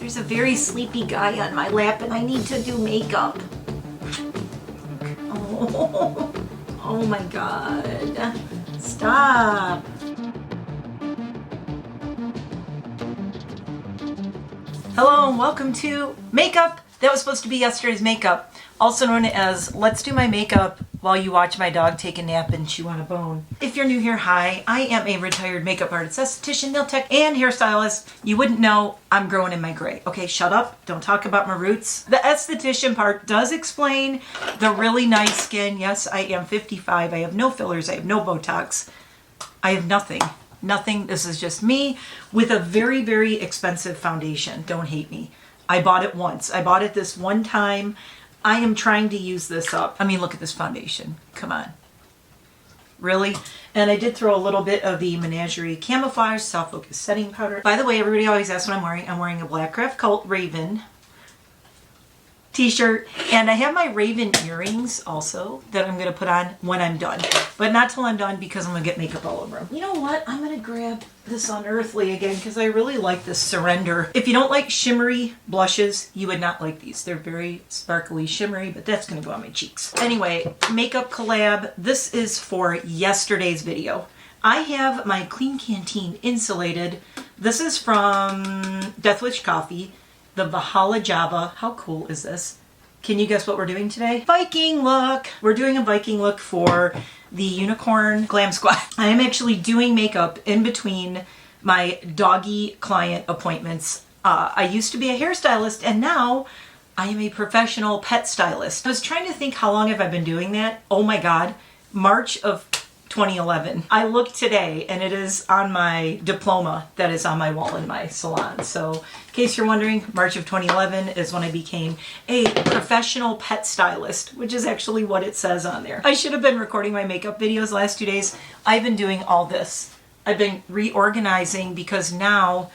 There's a very sleepy guy on my lap and I need to do makeup. Oh, oh my God. Stop. Hello and welcome to Makeup. That was supposed to be yesterday's makeup. Also known as Let's Do My Makeup While You Watch My Dog Take a Nap and Chew on a Bone. If you're new here, hi. I am a retired makeup artist, esthetician, nail tech, and hairstylist. You wouldn't know I'm growing in my gray. Okay, shut up. Don't talk about my roots. The esthetician part does explain the really nice skin. Yes, I am 55. I have no fillers. I have no Botox. I have nothing. Nothing. This is just me with a very, very expensive foundation. Don't hate me. I bought it once. I bought it this one time. I am trying to use this up. I mean, look at this foundation. Come on. Really? And I did throw a little bit of the Menagerie Camouflage Soft Focus Setting Powder. By the way, everybody always asks what I'm wearing. I'm wearing a Black Craft Cult Raven t-shirt, and I have my Raven earrings also that I'm going to put on when I'm done, but not till I'm done because I'm going to get makeup all over them. You know what? I'm going to grab this Unearthly again because I really like this Surrender. If you don't like shimmery blushes, you would not like these. They're very sparkly, shimmery, but that's going to go on my cheeks. Anyway, makeup collab. This is for yesterday's video. I have my Clean Canteen Insulated. This is from Death Wish Coffee. The Valhalla Java. How cool is this? Can you guess what we're doing today? Viking look! We're doing a Viking look for the Unicorn Glam Squad. I am actually doing makeup in between my doggy client appointments. I used to be a hairstylist and now I am a professional pet stylist. I was trying to think how long have I been doing that? Oh my God, March of 2011. I looked today and it is on my diploma that is on my wall in my salon. So in case you're wondering, March of 2011 is when I became a professional pet stylist, which is actually what it says on there. I should have been recording my makeup videos the last 2 days. I've been doing all this. I've been reorganizing because now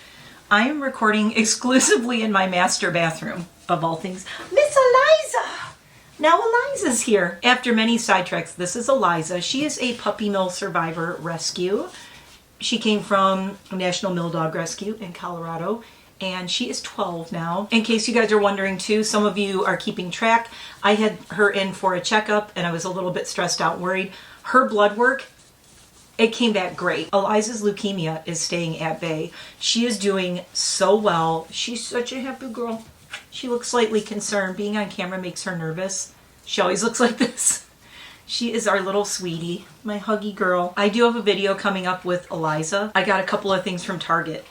I am recording exclusively in my master bathroom, of all things. Miss Eliza! Now Eliza's here. After many sidetracks, this is Eliza. She is a puppy mill survivor rescue. She came from National Mill Dog Rescue in Colorado, and she is 12 now. In case you guys are wondering too, some of you are keeping track. I had her in for a checkup and I was a little bit stressed out, worried. Her blood work, it came back great. Eliza's leukemia is staying at bay. She is doing so well. She's such a happy girl. She looks slightly concerned. Being on camera makes her nervous. She always looks like this. She is our little sweetie, my huggy girl. I do have a video coming up with Eliza. I got a couple of things from Target.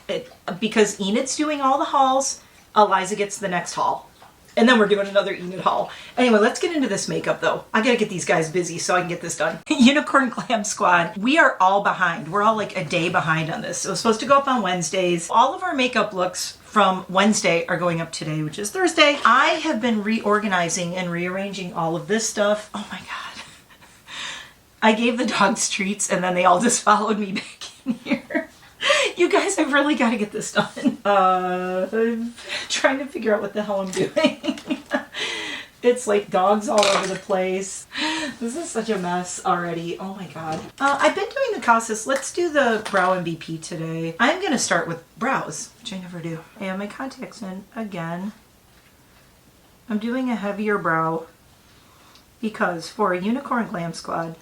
Because Enid's doing all the hauls, Eliza gets the next haul. And then we're doing another Enid haul. Anyway, let's get into this makeup though. I gotta get these guys busy so I can get this done. Unicorn Glam Squad. We are all behind. We're all like a day behind on this. It was supposed to go up on Wednesdays. All of our makeup looks from Wednesday are going up today, which is Thursday. I have been reorganizing and rearranging all of this stuff. Oh my God. I gave the dogs treats and then they all just followed me back in here. You guys, I've really got to get this done. I'm trying to figure out what the hell I'm doing. It's like dogs all over the place. This is such a mess already. Oh my God. I've been doing the Cosmetics. Let's do the brow MVP today. I'm going to start with brows, which I never do. I have my contacts in again. I'm doing a heavier brow because for Unicorn Glam Squad,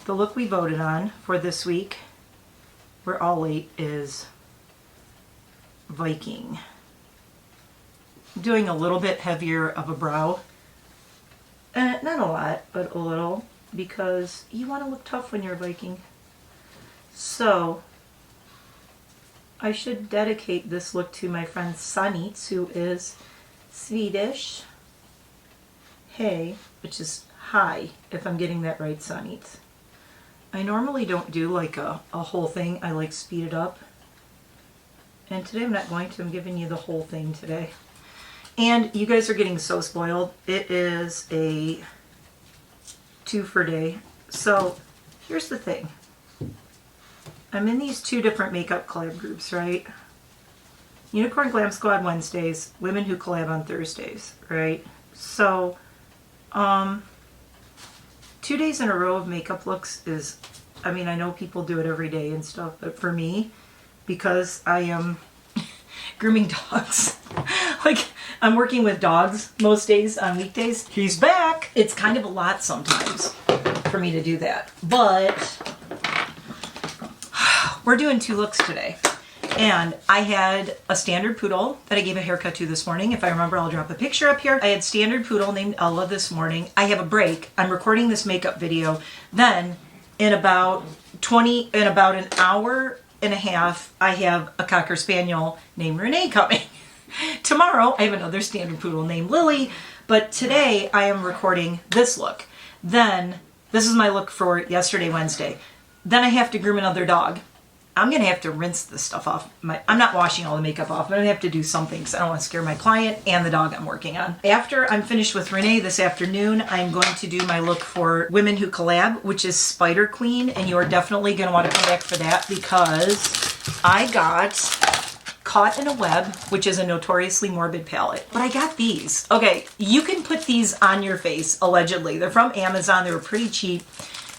the look we voted on for this week, we're all late, is Viking. I'm doing a little bit heavier of a brow. Not a lot, but a little, because you want to look tough when you're Viking. So, I should dedicate this look to my friend Sanitz, who is Swedish. Hey, which is hi, if I'm getting that right, Sanitz. I normally don't do like a whole thing. I like speed it up. And today I'm not going to. I'm giving you the whole thing today. And you guys are getting so spoiled. It is a 2 for day. So here's the thing. I'm in these 2 different makeup collab groups, right? Unicorn Glam Squad Wednesdays, Women Who Collab on Thursdays, right? So, 2 days in a row of makeup looks is, I mean, I know people do it every day and stuff, but for me, because I am grooming dogs, like I'm working with dogs most days on weekdays. He's back. It's kind of a lot sometimes for me to do that. But we're doing 2 looks today. And I had a standard poodle that I gave a haircut to this morning. If I remember, I'll drop a picture up here. I had standard poodle named Ella this morning. I have a break. I'm recording this makeup video. Then in about an hour and a half, I have a Cocker Spaniel named Renee coming. Tomorrow, I have another standard poodle named Lily. But today, I am recording this look. Then, this is my look for yesterday, Wednesday. Then I have to groom another dog. I'm going to have to rinse this stuff off. I'm not washing all the makeup off, but I'm going to have to do something because I don't want to scare my client and the dog I'm working on. After I'm finished with Renee this afternoon, I'm going to do my look for Women Who Collab, which is Spider Queen, and you are definitely going to want to come back for that because I got Caught in a Web, which is a notoriously morbid palette. But I got these. Okay, you can put these on your face, allegedly. They're from Amazon. They were pretty cheap.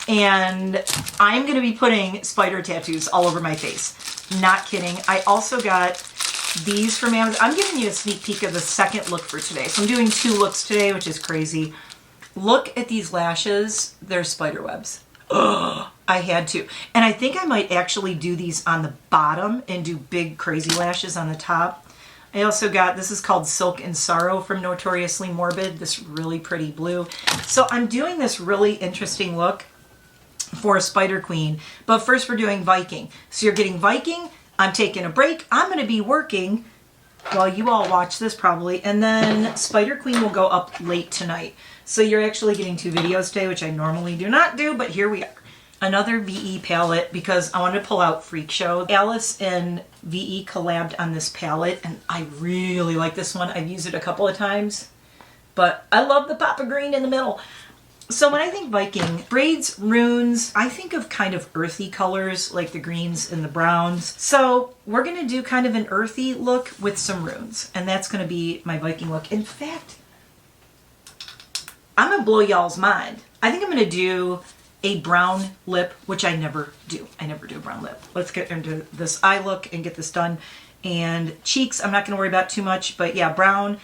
And I'm going to be putting spider tattoos all over my face. Not kidding. I also got these from Amazon. I'm giving you a sneak peek of the second look for today. So I'm doing 2 looks today, which is crazy. Look at these lashes. They're spider webs. Ugh, I had to. And I think I might actually do these on the bottom and do big crazy lashes on the top. I also got, this is called Silk and Sorrow from Notoriously Morbid. This really pretty blue. So I'm doing this really interesting look for Spider Queen, but first we're doing Viking. So you're getting Viking, I'm taking a break, I'm going to be working while you all watch this probably, and then Spider Queen will go up late tonight. So you're actually getting 2 videos today, which I normally do not do, but here we are. Another VE palette because I wanted to pull out Freak Show. Alice and VE collabed on this palette, and I really like this one. I've used it a couple of times, but I love the pop of green in the middle. So when I think Viking, braids, runes, I think of kind of earthy colors like the greens and the browns. So we're going to do kind of an earthy look with some runes. And that's going to be my Viking look. In fact, I'm going to blow y'all's mind. I think I'm going to do a brown lip, which I never do. I never do a brown lip. Let's get into this eye look and get this done. And cheeks, I'm not going to worry about too much. But yeah, brown,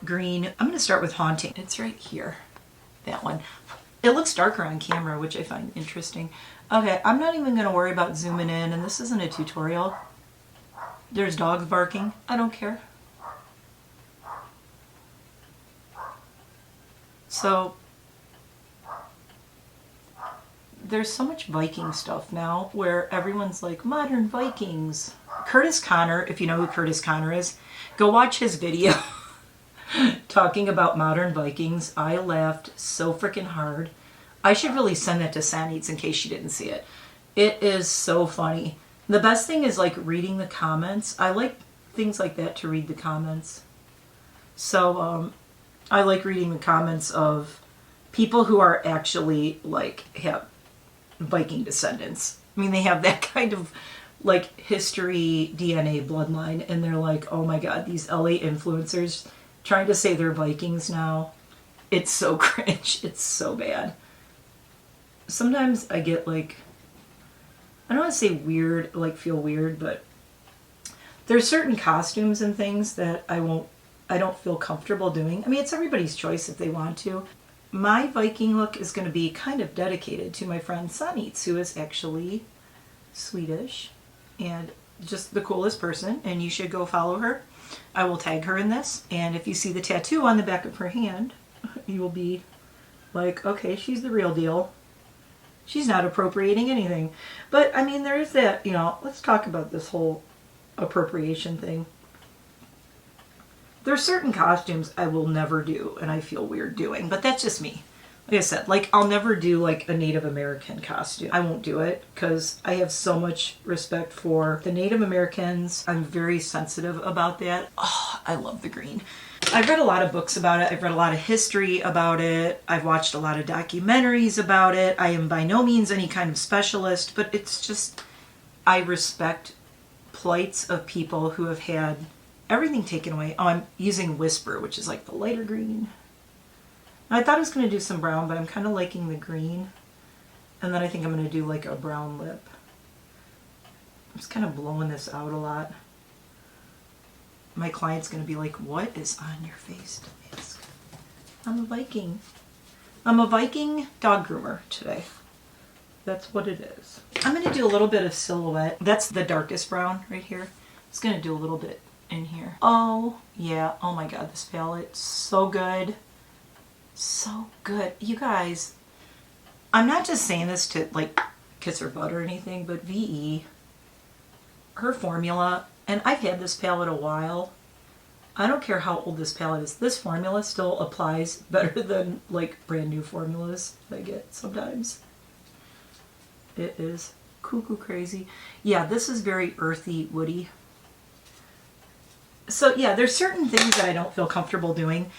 green. I'm going to start with Haunting. It's right here. That one. It looks darker on camera, which I find interesting. Okay, I'm not even going to worry about zooming in, and this isn't a tutorial. There's dogs barking. I don't care. So, there's so much Viking stuff now where everyone's like, modern Vikings. Curtis Connor, if you know who Curtis Connor is, go watch his video. Talking about modern Vikings. I laughed so freaking hard. I should really send that to Sanit's in case she didn't see it. It is so funny. The best thing is like reading the comments. I like things like that to read the comments. So I like reading the comments of people who are actually like have Viking descendants. I mean, they have that kind of like history DNA bloodline, and they're like, oh my god, these LA influencers trying to say they're Vikings now. It's so cringe. It's so bad. Sometimes I get like, I don't want to say weird, like feel weird, but there's certain costumes and things that I don't feel comfortable doing. I mean, it's everybody's choice if they want to. My Viking look is going to be kind of dedicated to my friend Sanit's, who is actually Swedish and just the coolest person, and you should go follow her. I will tag her in this, and if you see the tattoo on the back of her hand, you will be like, okay, she's the real deal. She's not appropriating anything. But, I mean, there is that, you know, let's talk about this whole appropriation thing. There's certain costumes I will never do, and I feel weird doing, but that's just me. Like I said, like, I'll never do, like, a Native American costume. I won't do it, because I have so much respect for the Native Americans. I'm very sensitive about that. Oh, I love the green. I've read a lot of books about it. I've read a lot of history about it. I've watched a lot of documentaries about it. I am by no means any kind of specialist, but it's just, I respect plights of people who have had everything taken away. Oh, I'm using Whisper, which is like the lighter green. I thought I was going to do some brown, but I'm kind of liking the green. And then I think I'm going to do like a brown lip. I'm just kind of blowing this out a lot. my client's going to be like, what is on your face, Damask? I'm a Viking. I'm a Viking dog groomer today. That's what it is. I'm going to do a little bit of silhouette. That's the darkest brown right here. It's going to do a little bit in here. Oh, yeah. Oh my God, this palette. So good. So good. You guys, I'm not just saying this to like kiss her butt or anything, but VE, her formula, and I've had this palette a while. I don't care how old this palette is. This formula still applies better than like brand new formulas I get sometimes. It is cuckoo crazy. Yeah, this is very earthy, woody. So yeah, there's certain things that I don't feel comfortable doing.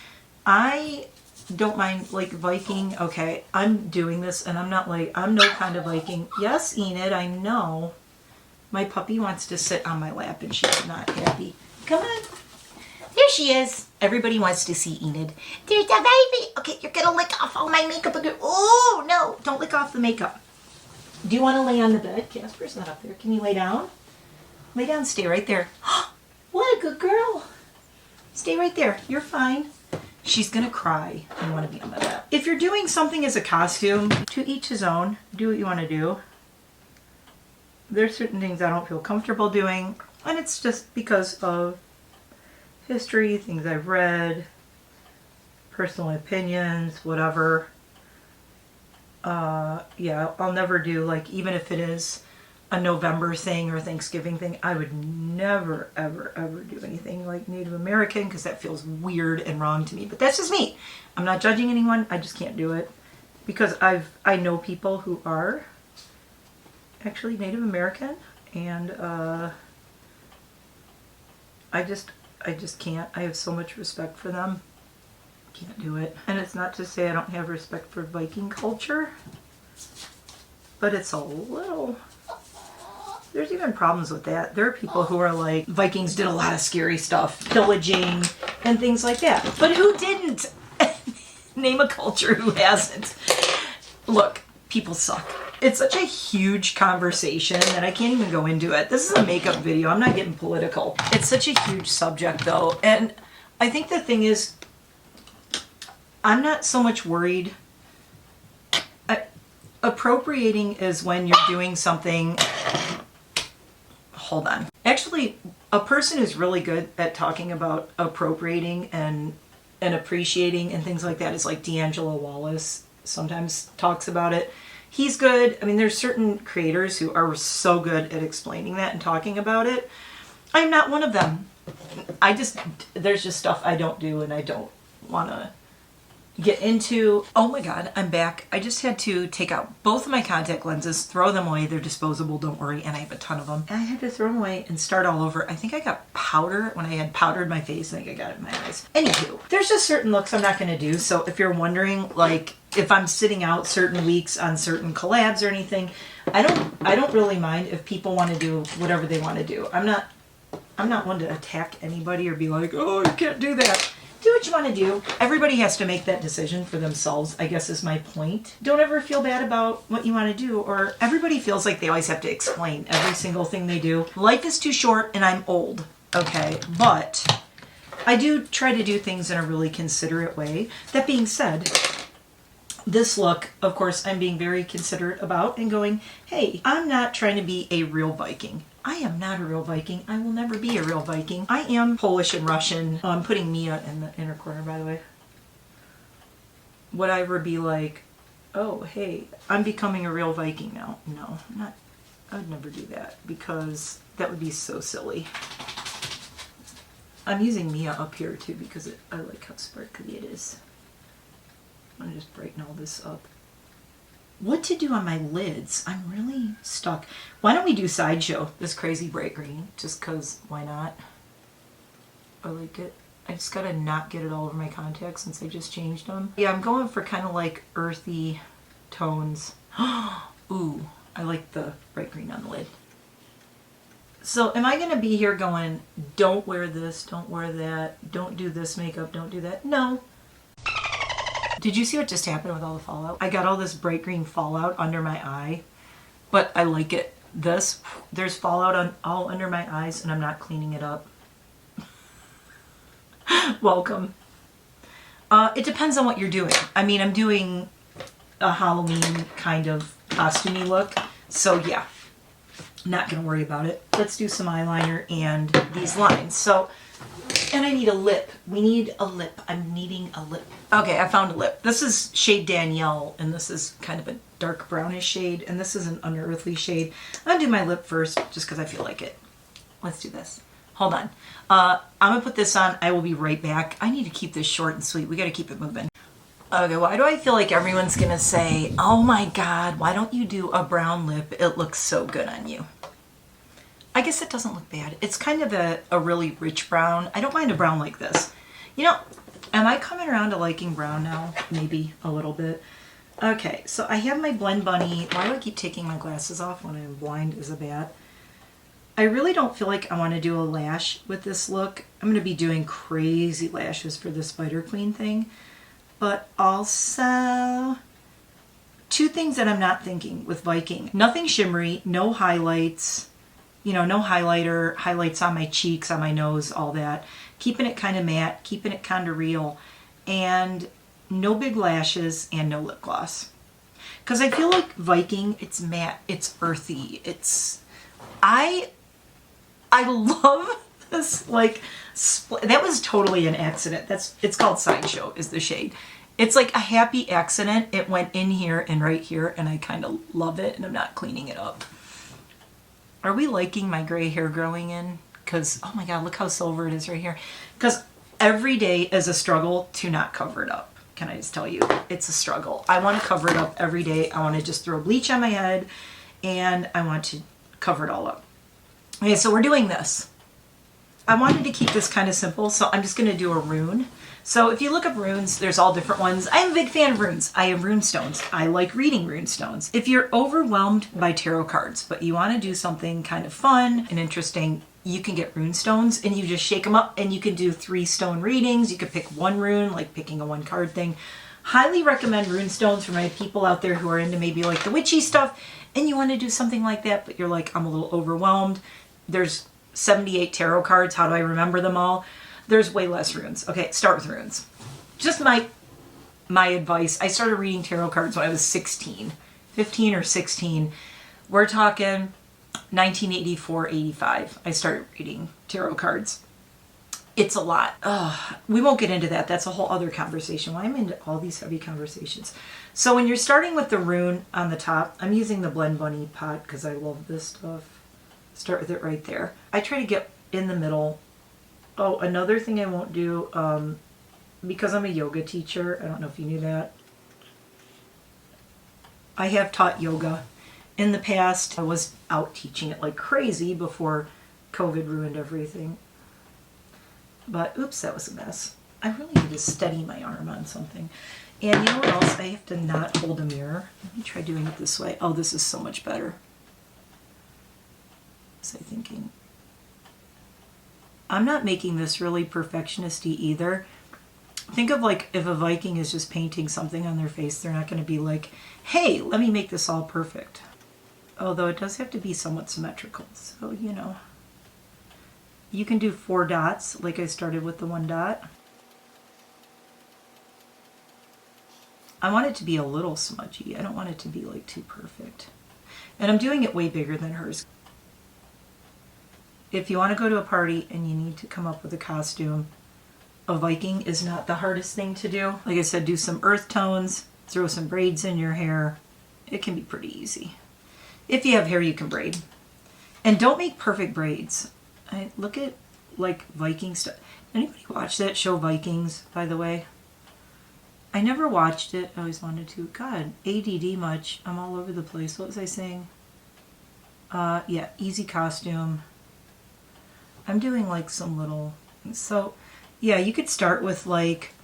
I don't mind like Viking. Okay, I'm doing this and I'm not like, I'm no kind of Viking. Yes, Enid, I know. My puppy wants to sit on my lap and she's not happy. Come on. There she is. Everybody wants to see Enid. There's the baby. Okay, you're gonna lick off all my makeup again. Oh, no, don't lick off the makeup. Do you want to lay on the bed? Casper's not up there. Can you lay down? Lay down, stay right there. What a good girl. Stay right there. You're fine. She's gonna cry. You want to be on my lap. If you're doing something as a costume, to each his own. Do what you want to do. There's certain things I don't feel comfortable doing, and it's just because of history, things I've read, personal opinions, whatever. Yeah, I'll never do, like, even if it is a November thing or Thanksgiving thing, I would never, ever, ever do anything like Native American because that feels weird and wrong to me. But that's just me. I'm not judging anyone. I just can't do it because I know people who are actually Native American, and I just can't. I have so much respect for them. Can't do it. And it's not to say I don't have respect for Viking culture, but it's a little, there's even problems with that. There are people who are like, Vikings did a lot of scary stuff, pillaging and things like that. But who didn't? Name a culture who hasn't. Look, people suck. It's such a huge conversation that I can't even go into it. This is a makeup video. I'm not getting political. It's such a huge subject though. And I think the thing is, I'm not so much worried. Appropriating is when you're doing something. Hold on. Actually, a person who's really good at talking about appropriating and appreciating and things like that is like D'Angelo Wallace. Sometimes talks about it. He's good. I mean, there's certain creators who are so good at explaining that and talking about it. I'm not one of them. There's just stuff I don't do and I don't want to get into. Oh my God, I'm back. I just had to take out both of my contact lenses, throw them away. They're disposable, don't worry, and I have a ton of them. And I had to throw them away and start all over. I think I got powder when I had powdered my face. I think I got it in my eyes. Anywho, there's just certain looks I'm not going to do. So if you're wondering, like, if I'm sitting out certain weeks on certain collabs or anything, I don't really mind if people want to do whatever they want to do. I'm not one to attack anybody or be like, oh, you can't do that. Do what you want to do. Everybody has to make that decision for themselves, I guess is my point. Don't ever feel bad about what you want to do, or everybody feels like they always have to explain every single thing they do. Life is too short and I'm old, okay? But I do try to do things in a really considerate way. That being said, this look, of course, I'm being very considerate about and going, hey, I'm not trying to be a real Viking. I am not a real Viking. I will never be a real Viking. I am Polish and Russian. Oh, I'm putting Mia in the inner corner, by the way. Would I ever be like, oh, hey, I'm becoming a real Viking now? No, I'm not. I would never do that because that would be so silly. I'm using Mia up here too because I like how sparkly it is. I'm gonna just brighten all this up. What to do on my lids? I'm really stuck. Why don't we do Sideshow, this crazy bright green, just because why not? I like it. I just gotta not get it all over my contacts since I just changed them. Yeah, I'm going for kind of like earthy tones. Ooh, I like the bright green on the lid. So am I gonna be here going, don't wear this, don't wear that, don't do this makeup, don't do that? No. Did you see what just happened with all the fallout? I got all this bright green fallout under my eye, but I like it. There's fallout all under my eyes and I'm not cleaning it up. Welcome. It depends on what you're doing. I mean, I'm doing a Halloween kind of costumey look. So yeah, not going to worry about it. Let's do some eyeliner and these lines. So, and I need a lip. We need a lip. I'm needing a lip. Okay, I found a lip. This is shade Danielle, and this is kind of a dark brownish shade, and this is an unearthly shade. I'm going to do my lip first, just because I feel like it. Let's do this. Hold on. I'm going to put this on. I will be right back. I need to keep this short and sweet. We got to keep it moving. Okay, why do I feel like everyone's going to say, oh my God, why don't you do a brown lip? It looks so good on you. I guess it doesn't look bad. It's kind of a really rich brown. I don't mind a brown like this. You know, am I coming around to liking brown now? Maybe a little bit. Okay, so I have my Blend Bunny. Why do I keep taking my glasses off when I'm blind as a bat? I really don't feel like I want to do a lash with this look. I'm going to be doing crazy lashes for the Spider Queen thing. But also, two things that I'm not thinking with Viking. Nothing shimmery, no highlights, you know, no highlighter, highlights on my cheeks, on my nose, all that. Keeping it kind of matte, keeping it kind of real. And no big lashes and no lip gloss. Because I feel like Viking, it's matte, it's earthy, it's... I love this, like, that was totally an accident. It's called Sideshow is the shade. It's like a happy accident. It went in here and right here, and I kind of love it, and I'm not cleaning it up. Are we liking my gray hair growing in? Because, oh my God, look how silver it is right here. Because every day is a struggle to not cover it up. Can I just tell you? It's a struggle. I want to cover it up every day. I want to just throw bleach on my head, and I want to cover it all up. Okay, so we're doing this. I wanted to keep this kind of simple, so I'm just going to do a rune. So if you look up runes, there's all different ones. I'm a big fan of runes. I have rune stones. I like reading rune stones. If you're overwhelmed by tarot cards, but you want to do something kind of fun and interesting, you can get rune stones and you just shake them up and you can do 3 stone readings. You could pick one rune, like picking a 1 card thing. Highly recommend rune stones for my people out there who are into maybe like the witchy stuff and you want to do something like that, but you're like, I'm a little overwhelmed. There's 78 tarot cards. How do I remember them all? There's way less runes. Okay, start with runes. Just my advice. I started reading tarot cards when I was 16, 15 or 16. We're talking 1984, 85. I started reading tarot cards. It's a lot. We won't get into that. That's a whole other conversation. Why I'm into all these heavy conversations. So when you're starting with the rune on the top, I'm using the Blend Bunny pot because I love this stuff. Start with it right there. I try to get in the middle. Oh, another thing I won't do, because I'm a yoga teacher, I don't know if you knew that. I have taught yoga. In the past, I was out teaching it like crazy before COVID ruined everything. But, oops, that was a mess. I really need to steady my arm on something. And you know what else? I have to not hold a mirror. Let me try doing it this way. Oh, this is so much better. Was I thinking? I'm not making this really perfectionist-y either. Think of like if a Viking is just painting something on their face, they're not going to be like, hey, let me make this all perfect. Although it does have to be somewhat symmetrical. So, you know, you can do 4 dots like I started with the 1 dot. I want it to be a little smudgy. I don't want it to be like too perfect. And I'm doing it way bigger than hers. If you want to go to a party and you need to come up with a costume, a Viking is not the hardest thing to do. Like I said, do some earth tones, throw some braids in your hair. It can be pretty easy. If you have hair, you can braid. And don't make perfect braids. I look at like Viking stuff. Anybody watch that show Vikings, by the way? I never watched it. I always wanted to. God, ADD much. I'm all over the place. What was I saying? Yeah, easy costume. I'm doing like some little, so yeah, you could start with like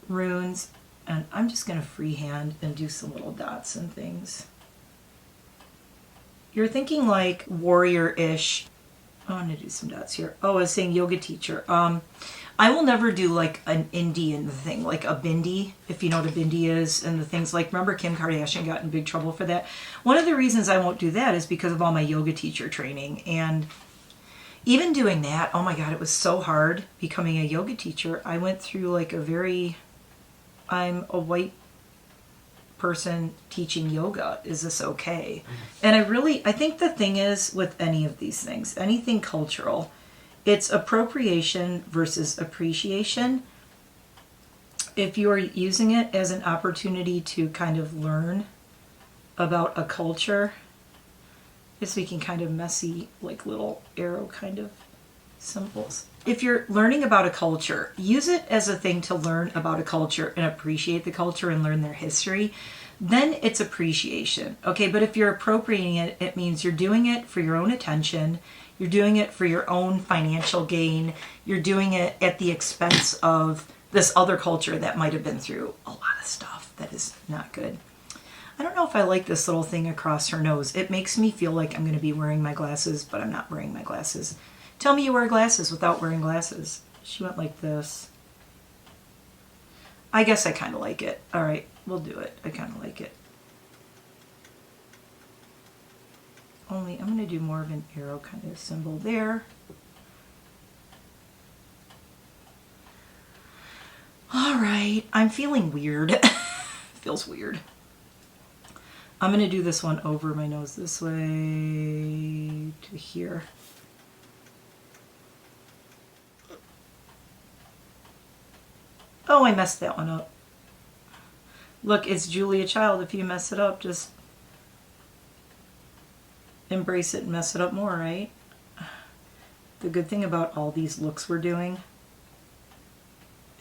runes and I'm just going to freehand and do some little dots and things. You're thinking like warrior-ish. Oh, I'm going to do some dots here. Oh, I was saying yoga teacher. I will never do like an Indian thing, like a bindi, if you know what a bindi is, and the things like, remember Kim Kardashian got in big trouble for that? One of the reasons I won't do that is because of all my yoga teacher training. And even doing that, oh my God, it was so hard becoming a yoga teacher. I went through like I'm a white person teaching yoga. Is this okay? And I think the thing is with any of these things, anything cultural, it's appropriation versus appreciation. If you are using it as an opportunity to kind of learn about a culture, it's making kind of messy, like little arrow kind of symbols. If you're learning about a culture, use it as a thing to learn about a culture and appreciate the culture and learn their history. Then it's appreciation. Okay, but if you're appropriating it, it means you're doing it for your own attention. You're doing it for your own financial gain. You're doing it at the expense of this other culture that might have been through a lot of stuff that is not good. I don't know if I like this little thing across her nose. It makes me feel like I'm going to be wearing my glasses, but I'm not wearing my glasses. Tell me you wear glasses without wearing glasses. She went like this. I guess I kind of like it. All right, we'll do it. I kind of like it. Only I'm going to do more of an arrow kind of symbol there. All right, I'm feeling weird. Feels weird. I'm going to do this one over my nose this way to here. Oh, I messed that one up. Look, it's Julia Child. If you mess it up, just embrace it and mess it up more, right? The good thing about all these looks we're doing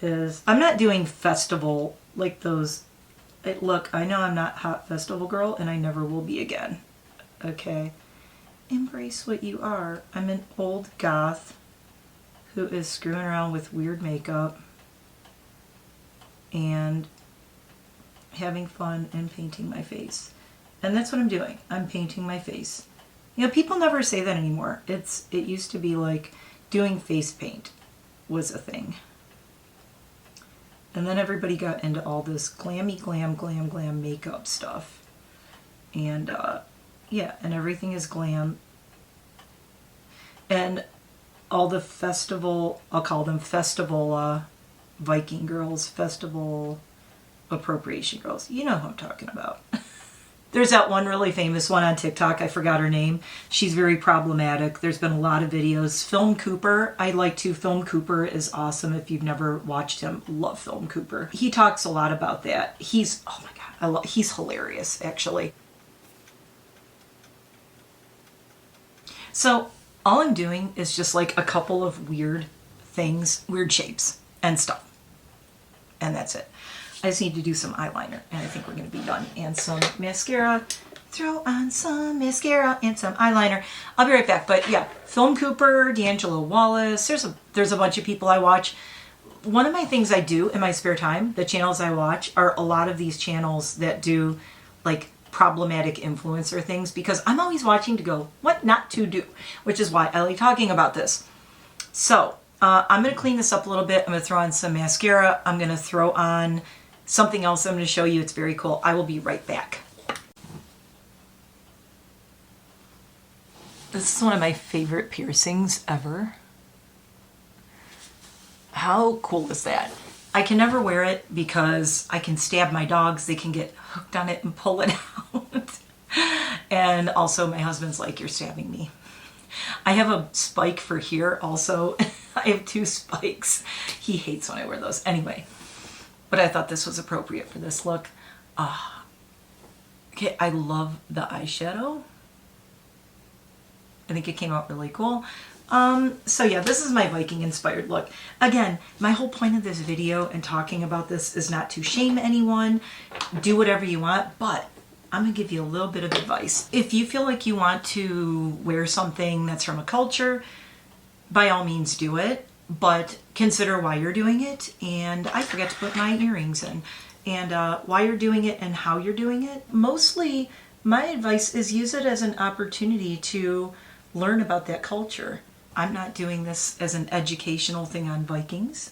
is I'm not doing festival like those. Look, I know I'm not hot festival girl and I never will be again. Okay? Embrace what you are. I'm an old goth who is screwing around with weird makeup and having fun and painting my face. And that's what I'm doing. I'm painting my face. You know, people never say that anymore. It used to be like doing face paint was a thing. And then everybody got into all this glammy glam makeup stuff. And yeah, and everything is glam. And all the festival, I'll call them festival Viking girls, festival appropriation girls. You know who I'm talking about. There's that one really famous one on TikTok. I forgot her name. She's very problematic. There's been a lot of videos. Film Cooper, I like to. Film Cooper is awesome. If you've never watched him, love Film Cooper. He talks a lot about that. Oh my God, he's hilarious, actually. So all I'm doing is just like a couple of weird things, weird shapes and stuff. And that's it. I just need to do some eyeliner, and I think we're going to be done. And some mascara. Throw on some mascara and some eyeliner. I'll be right back. But yeah, Film Cooper, D'Angelo Wallace. There's a bunch of people I watch. One of my things I do in my spare time, the channels I watch, are a lot of these channels that do like problematic influencer things, because I'm always watching to go, what not to do, which is why I like talking about this. So I'm going to clean this up a little bit. I'm going to throw on some mascara. I'm going to throw on something else I'm going to show you. It's very cool. I will be right back. This is one of my favorite piercings ever. How cool is that? I can never wear it because I can stab my dogs. They can get hooked on it and pull it out. And also my husband's like, you're stabbing me. I have a spike for here also. I have 2 spikes. He hates when I wear those. Anyway. But I thought this was appropriate for this look. Okay, I love the eyeshadow. I think it came out really cool. So yeah, this is my Viking inspired look. Again, my whole point of this video and talking about this is not to shame anyone. Do whatever you want, but I'm gonna give you a little bit of advice. If you feel like you want to wear something that's from a culture, by all means do it. But consider why you're doing it. And I forgot to put my earrings in. And why you're doing it and how you're doing it. Mostly, my advice is use it as an opportunity to learn about that culture. I'm not doing this as an educational thing on Vikings,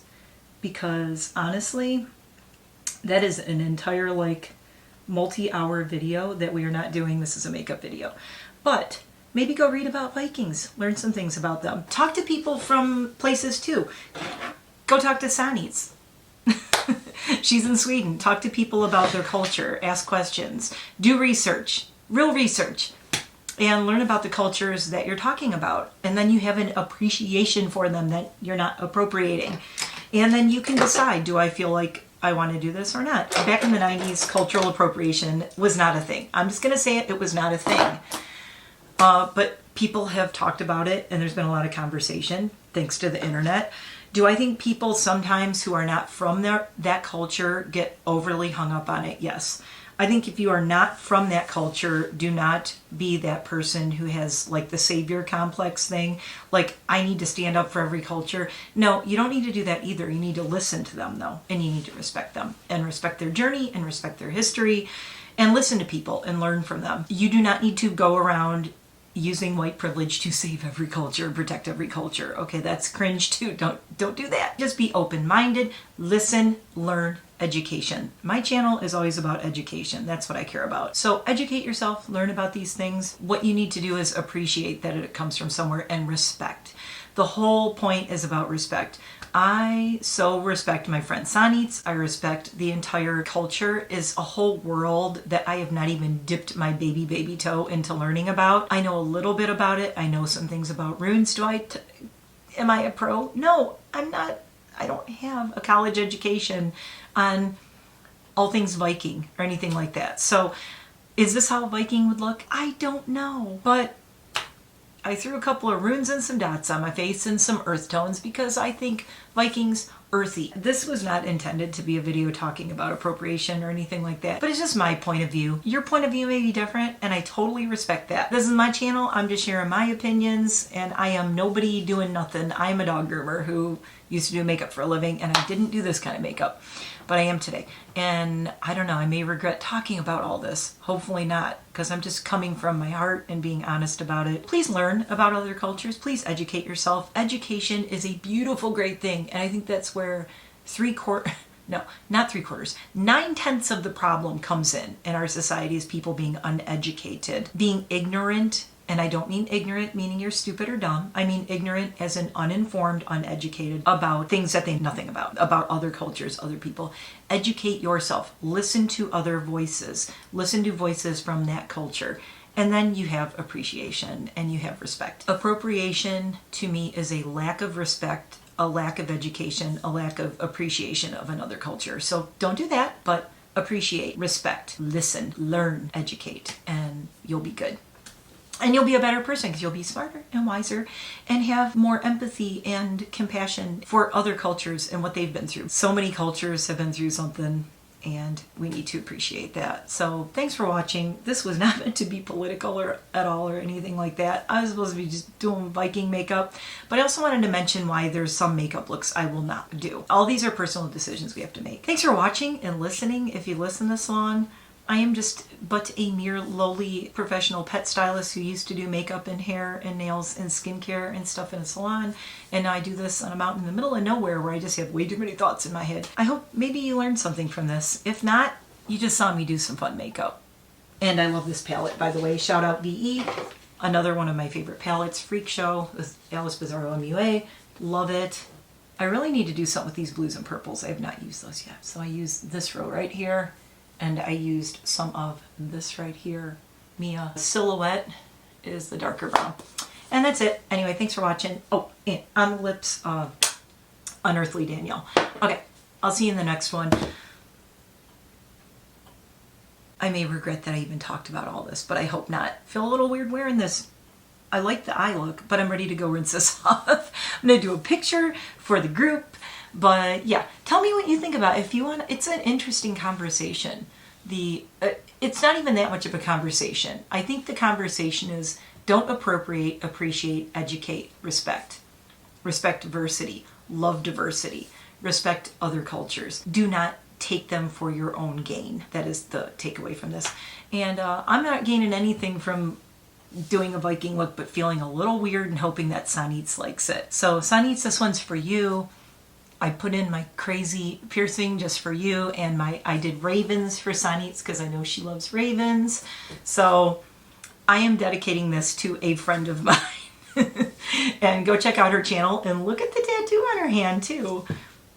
because honestly, that is an entire like multi-hour video that we are not doing. This is a makeup video. But Maybe go read about Vikings. Learn some things about them. Talk to people from places too. Go talk to Sanitz. She's in Sweden. Talk to people about their culture. Ask questions. Do research. Real research. And learn about the cultures that you're talking about. And then you have an appreciation for them that you're not appropriating. And then you can decide, do I feel like I want to do this or not? Back in the 90s, cultural appropriation was not a thing. I'm just going to say it was not a thing. But people have talked about it, and there's been a lot of conversation thanks to the internet. Do I think people sometimes who are not from that culture get overly hung up on it? Yes. I think if you are not from that culture, do not be that person who has like the savior complex thing. Like, I need to stand up for every culture. No, you don't need to do that either. You need to listen to them though, and you need to respect them and respect their journey and respect their history and listen to people and learn from them. You do not need to go around using white privilege to save every culture, protect every culture. Okay, that's cringe too. Don't do that. Just be open-minded, listen, learn, education. My channel is always about education. That's what I care about. So educate yourself, learn about these things. What you need to do is appreciate that it comes from somewhere and respect. The whole point is about respect. I so respect my friend Sanitz. I respect the entire culture. Is a whole world that I have not even dipped my baby toe into learning about. I know a little bit about it. I know some things about runes. Am I a pro? No, I'm not. I don't have a college education on all things Viking or anything like that. So is this how a Viking would look? I don't know, but I threw a couple of runes and some dots on my face and some earth tones because I think Vikings earthy. This was not intended to be a video talking about appropriation or anything like that, but it's just my point of view. Your point of view may be different, and I totally respect that. This is my channel. I'm just sharing my opinions, and I am nobody doing nothing. I am a dog groomer who used to do makeup for a living, and I didn't do this kind of makeup, but I am today. And I don't know, I may regret talking about all this. Hopefully not, because I'm just coming from my heart and being honest about it. Please learn about other cultures. Please educate yourself. Education is a beautiful, great thing. And I think that's where 9/10 of the problem comes in our society is people being uneducated, being ignorant. And I don't mean ignorant meaning you're stupid or dumb. I mean ignorant as in uninformed, uneducated about things that they know nothing about other cultures, other people. Educate yourself. Listen to other voices. Listen to voices from that culture. And then you have appreciation and you have respect. Appropriation to me is a lack of respect, a lack of education, a lack of appreciation of another culture. So don't do that, but appreciate, respect, listen, learn, educate, and you'll be good. And you'll be a better person because you'll be smarter and wiser and have more empathy and compassion for other cultures and what they've been through. So many cultures have been through something, and we need to appreciate that. So thanks for watching. This was not meant to be political or at all or anything like that. I was supposed to be just doing Viking makeup, but I also wanted to mention why there's some makeup looks I will not do. All these are personal decisions we have to make. Thanks for watching and listening. If you listen this long, I am just but a mere lowly professional pet stylist who used to do makeup and hair and nails and skincare and stuff in a salon, and now I do this on a mountain in the middle of nowhere where I just have way too many thoughts in my head. I hope maybe you learned something from this. If not, you just saw me do some fun makeup. And I love this palette, by the way. Shout out VE. Another one of my favorite palettes, Freak Show with Alice Bizarro MUA. Love it. I really need to do something with these blues and purples. I have not used those yet. So I use this row right here. And I used some of this right here. Mia Silhouette is the darker brown. And that's it. Anyway, thanks for watching. Oh, and on the lips, Unearthly Danielle. Okay, I'll see you in the next one. I may regret that I even talked about all this, but I hope not. Feel a little weird wearing this. I like the eye look, but I'm ready to go rinse this off. I'm gonna do a picture for the group. But yeah, tell me what you think about it. If you want, it's an interesting conversation. It's not even that much of a conversation. I think the conversation is don't appropriate, appreciate, educate, respect. Respect diversity, love diversity, respect other cultures. Do not take them for your own gain. That is the takeaway from this. And I'm not gaining anything from doing a Viking look, but feeling a little weird and hoping that Sanitz likes it. So Sanitz, this one's for you. I put in my crazy piercing just for you, and I did ravens for Sanitz because I know she loves ravens. So I am dedicating this to a friend of mine. And go check out her channel and look at the tattoo on her hand too.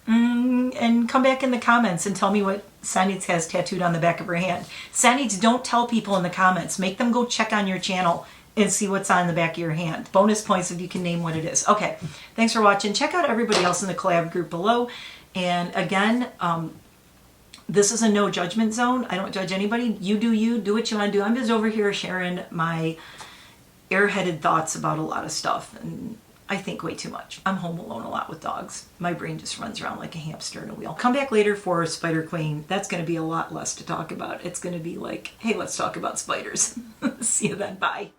And come back in the comments and tell me what Sanitz has tattooed on the back of her hand. Sanitz, don't tell people in the comments. Make them go check on your channel and see what's on the back of your hand. Bonus points if you can name what it is. Okay, thanks for watching. Check out everybody else in the collab group below. And again, this is a no judgment zone. I don't judge anybody. You, do what you want to do. I'm just over here sharing my airheaded thoughts about a lot of stuff. And I think way too much. I'm home alone a lot with dogs. My brain just runs around like a hamster in a wheel. Come back later for Spider Queen. That's going to be a lot less to talk about. It's going to be like, hey, let's talk about spiders. See you then. Bye.